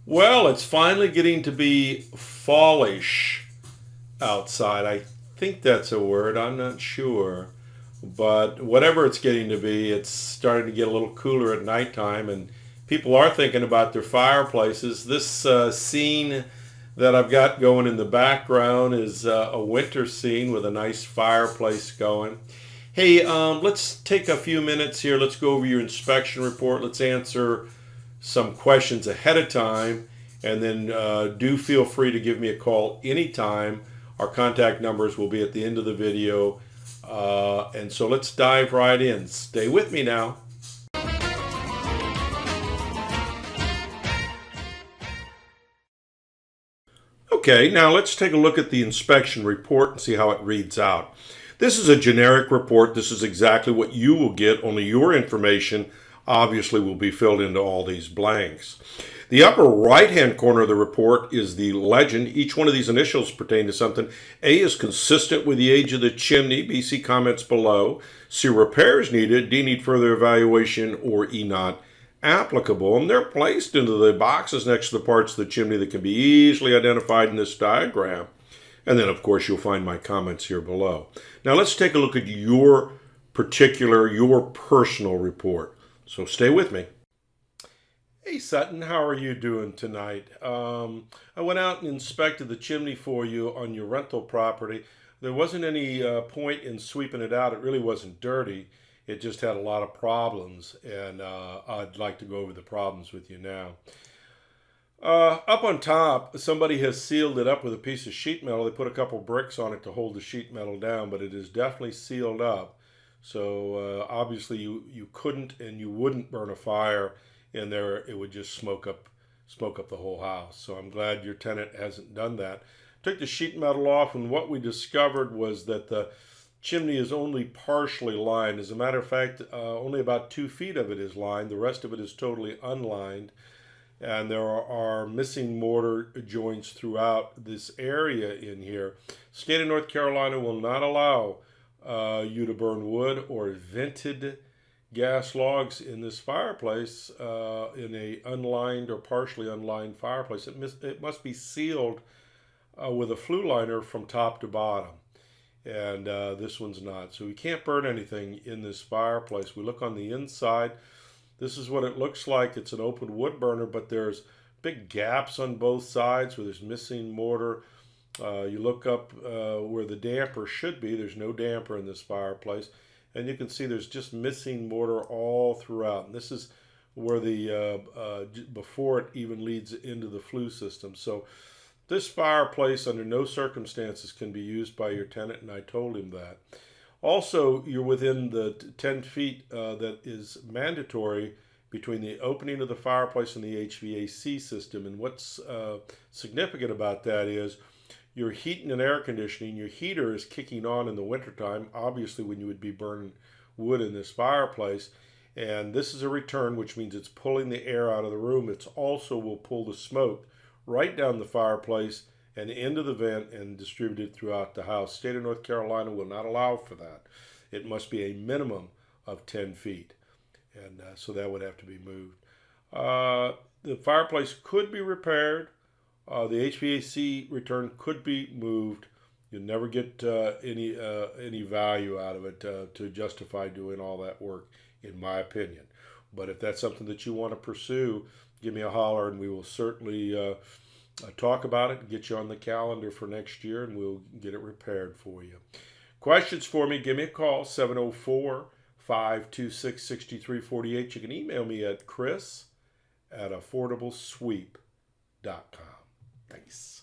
Well, it's finally getting to be fallish outside. I think that's a word. I'm not sure. But whatever it's getting to be, it's starting to get a little cooler at nighttime, and people are thinking about their fireplaces. This scene that I've got going in the background is a winter scene with a nice fireplace going. Hey, let's take a few minutes here. Let's go over your inspection report. Let's answer some questions ahead of time, and then do feel free to give me a call anytime. Our contact numbers will be at the end of the video. And so let's dive right in. Stay with me now. Okay, now let's take a look at the inspection report and see how it reads out. This is a generic report. This is exactly what you will get, only your information obviously will be filled into all these blanks. The upper right-hand corner of the report is the legend. Each one of these initials pertain to something. A is consistent with the age of the chimney. B, see comments below. C, repairs needed. D, need further evaluation. Or E, not applicable. And they're placed into the boxes next to the parts of the chimney that can be easily identified in this diagram. And then, of course, you'll find my comments here below. Now, let's take a look at your personal report. So stay with me. Hey Sutton, how are you doing tonight? I went out and inspected the chimney for you on your rental property. There wasn't any point in sweeping it out. It really wasn't dirty. It just had a lot of problems, and I'd like to go over the problems with you now. Up on top, somebody has sealed it up with a piece of sheet metal. They put a couple bricks on it to hold the sheet metal down, but it is definitely sealed up. So obviously you couldn't and you wouldn't burn a fire in there. It would just smoke up the whole house. So I'm glad your tenant hasn't done that. Took the sheet metal off, and what we discovered was that the chimney is only partially lined. As a matter of fact, only about 2 feet of it is lined. The rest of it is totally unlined. And there are missing mortar joints throughout this area in here. State of North Carolina will not allow you to burn wood or vented gas logs in this fireplace in a unlined or partially unlined fireplace. It must be sealed with a flue liner from top to bottom. And this one's not. So we can't burn anything in this fireplace. We look on the inside. This is what it looks like. It's an open wood burner, but there's big gaps on both sides where there's missing mortar. You look up where the damper should be. There's no damper in this fireplace. And you can see there's just missing mortar all throughout. And this is where before it even leads into the flue system. So this fireplace under no circumstances can be used by your tenant, and I told him that. Also, you're within the 10 feet that is mandatory between the opening of the fireplace and the HVAC system. And what's significant about that is your heating and air conditioning. Your heater is kicking on in the wintertime, obviously when you would be burning wood in this fireplace. And this is a return, which means it's pulling the air out of the room. It also will pull the smoke right down the fireplace and into the vent and distributed throughout the house. State of North Carolina will not allow for that. It must be a minimum of 10 feet. And so that would have to be moved. The fireplace could be repaired. The HVAC return could be moved. You'll never get any value out of it to justify doing all that work, in my opinion. But if that's something that you want to pursue, give me a holler, and we will certainly talk about it and get you on the calendar for next year, and we'll get it repaired for you. Questions for me, give me a call, 704-526-6348. You can email me at chris@affordablesweep.com. Thanks.